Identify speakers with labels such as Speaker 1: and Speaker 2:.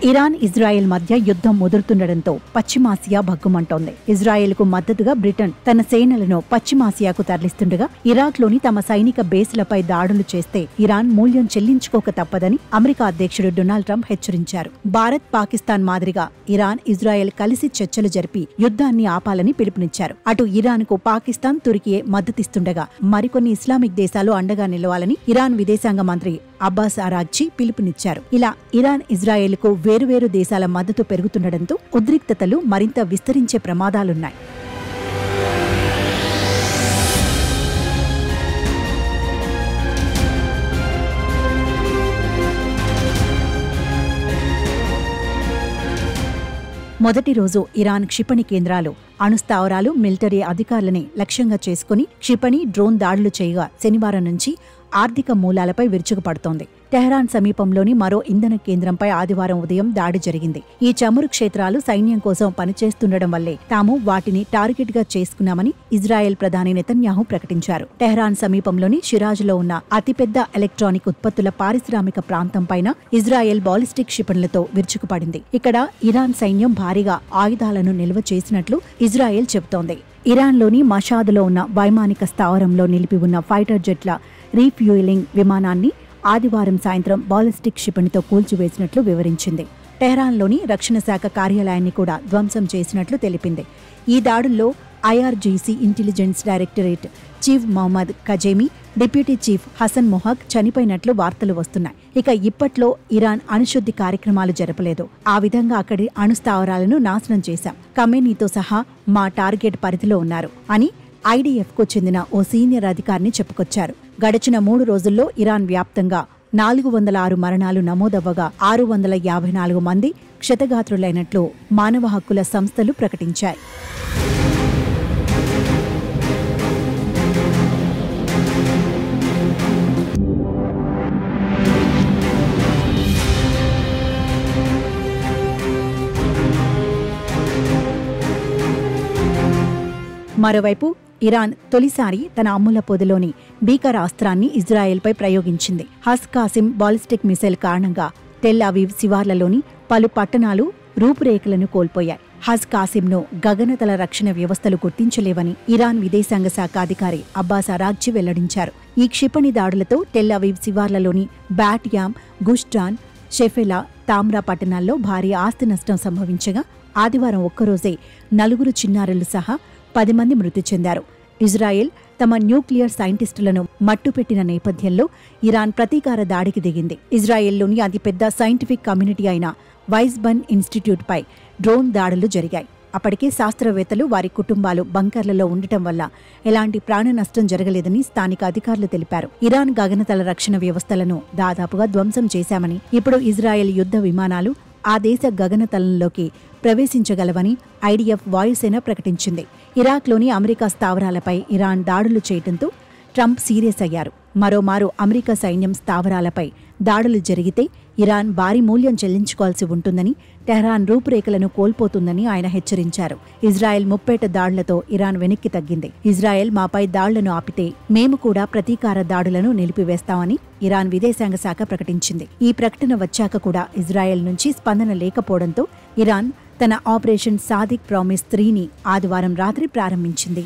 Speaker 1: Iran Israel మధ్య యుద్ధం ముదురుతుండటంతో పశ్చిమాసియా భగ్గుమంటోంది. ఇజ్రాయెల్కు మద్దతుగా బ్రిటన్ తన సేనలను పశ్చిమాసియాకు తరలిస్తుండగా ఇరాక్లోని తమ సైనిక బేస్లపై దాడులు చేస్తే ఇరాన్ మూల్యం చెల్లించుకోక తప్పదని అమెరికా అధ్యక్షుడు డొనాల్డ్ ట్రంప్ హెచ్చరించారు. భారత్, పాకిస్తాన్ మాదిరిగా ఇరాన్, ఇజ్రాయెల్ కలిసి చర్చలు జరిపి యుద్ధాన్ని ఆపాలని పిలుపునిచ్చారు. అటు ఇరాన్కు పాకిస్తాన్, తుర్కీయే మద్దతిస్తుండగా మరికొన్ని ఇస్లామిక్ దేశాలు అండగా నిలవాలని ఇరాన్ విదేశాంగ మంత్రి అబ్బాస్ అరాగ్చి పిలుపునిచ్చారు. ఇలా ఇరాన్, ఇజ్రాయెల్కు వేరువేరు దేశాల మద్దతు పెరుగుతుండటంతో ఉద్రిక్తతలు మరింత విస్తరించే ప్రమాదాలున్నాయి. మొదటి రోజు ఇరాన్ క్షిపణి కేంద్రాలు, అణుస్థావరాలు, మిలిటరీ అధికారులని లక్ష్యంగా చేసుకుని క్షిపణి, డ్రోన్ దాడులు చేయగా శనివారం నుంచి ఆర్థిక మూలాలపై విరుచుకుపడుతోంది. టెహరాన్ సమీపంలోని మరో ఇంధన కేంద్రంపై ఆదివారం ఉదయం దాడి జరిగింది. ఈ చమురు క్షేత్రాలు సైన్యం కోసం పనిచేస్తుండడం వల్లే తాము వాటిని టార్గెట్ గా చేసుకున్నామని ఇజ్రాయెల్ ప్రధాని నెతన్యాహు ప్రకటించారు. టెహరాన్ సమీపంలోని షిరాజ్లో ఉన్న అతిపెద్ద ఎలక్ట్రానిక్ ఉత్పత్తుల పారిశ్రామిక ప్రాంతంపైన ఇజ్రాయెల్ బాలిస్టిక్ క్షిపణులతో విరుచుకుపడింది. ఇక్కడ ఇరాన్ సైన్యం భారీగా ఆయుధాలను నిల్వ చేసినట్లు ఇజ్రాయెల్ చెబుతోంది. ఇరాన్లోని మషాదులో ఉన్న వైమానిక స్థావరంలో నిలిపి ఉన్న ఫైటర్ జెట్ల రీఫ్యూయలింగ్ విమానాన్ని ఆదివారం సాయంత్రం బాలిస్టిక్ క్షిపణితో కూల్చివేసినట్లు వివరించింది. టెహరాన్లోని రక్షణ శాఖ కార్యాలయాన్ని కూడా ధ్వంసం చేసినట్లు తెలిపింది. ఈ దాడుల్లో IRGC intelligence directorate chief Mohammad Kazemi, deputy chief Hassan మొహగ్ చనిపోయినట్లు వార్తలు వస్తున్నాయి. ఇక ఇప్పట్లో ఇరాన్ అణుశుద్ధి కార్యక్రమాలు జరపలేదు. ఆ విధంగా అక్కడి అణుస్థావరాలను నాశనం చేశాం. ఖమేనీతో సహా మా టార్గెట్ పరిధిలో ఉన్నారు అని ఐడీఎఫ్కు చెందిన ఓ సీనియర్ అధికారిని చెప్పుకొచ్చారు. గడిచిన 3 రోజుల్లో ఇరాన్ వ్యాప్తంగా 406 మరణాలు నమోదవ్వగా 654 మంది క్షతగాత్రులైనట్లు మానవ హక్కుల సంస్థలు ప్రకటించాయి. మరోవైపు ఇరాన్ తొలిసారి తన అమ్ముల పొదిలోని భీకరాస్త్రాన్ని ఇజ్రాయెల్పై ప్రయోగించింది. హస్ కాసిం బాలిస్టిక్ మిసైల్ కారణంగా టెల్ అవీవ్ శివార్లలోని పలు పట్టణాలు రూపురేఖలను కోల్పోయాయి. హజ్ కాసింను గగనతల రక్షణ వ్యవస్థలు గుర్తించలేవని ఇరాన్ విదేశాంగ శాఖ అధికారి అబ్బాస్ అరాగ్చి వెల్లడించారు. ఈ క్షిపణి దాడులతో టెల్ అవీవ్ శివార్లలోని బ్యాట్ యామ్, గుష్టాన్, షెఫెలా, తామ్రా పట్టణాల్లో భారీ ఆస్తి నష్టం సంభవించగా ఆదివారం ఒక్కరోజే 4 చిన్నారులు సహా 10 మంది మృతి చెందారు. ఇజ్రాయెల్ తమ న్యూక్లియర్ సైంటిస్టులను మట్టుపెట్టిన నేపథ్యంలో ఇరాన్ ప్రతీకార దాడికి దిగింది. ఇజ్రాయెల్లోని అతిపెద్ద సైంటిఫిక్ కమ్యూనిటీ అయిన వైజ్బన్ ఇన్స్టిట్యూట్పై డ్రోన్ దాడులు జరిగాయి. అప్పటికే శాస్త్రవేత్తలు, వారి కుటుంబాలు బంకర్లలో ఉండటం వల్ల ఎలాంటి ప్రాణ నష్టం జరగలేదని స్థానిక అధికారులు తెలిపారు. ఇరాన్ గగనతల రక్షణ వ్యవస్థలను దాదాపుగా ధ్వంసం చేశామని, ఇప్పుడు ఇజ్రాయెల్ యుద్ధ విమానాలు ఆ దేశ గగనతలంలోకి ప్రవేశించగలవని ఐడీఎఫ్ వాయుసేన ప్రకటించింది. ఇరాక్లోని అమెరికా స్థావరాలపై ఇరాన్ దాడులు చేయడంతో ట్రంప్ సీరియస్ అయ్యారు. మరోమారు అమెరికా సైన్యం స్థావరాలపై దాడులు జరిగితే ఇరాన్ భారీ మూల్యం చెల్లించుకోవాల్సి ఉంటుందని, టెహరాన్ రూపురేఖలను కోల్పోతుందని ఆయన హెచ్చరించారు. ఇజ్రాయెల్ ముప్పేట దాడులతో ఇరాన్ వెనక్కి తగ్గింది. ఇజ్రాయెల్ మాపై దాడులను ఆపితే మేము కూడా ప్రతీకార దాడులను నిలిపివేస్తామని ఇరాన్ విదేశాంగ శాఖ ప్రకటించింది. ఈ ప్రకటన వచ్చాక కూడా ఇజ్రాయెల్ నుంచి స్పందన లేకపోవడంతో ఇరాన్ తన ఆపరేషన్ సాదిక్ ప్రామిస్ 3ని ఆదివారం రాత్రి ప్రారంభించింది.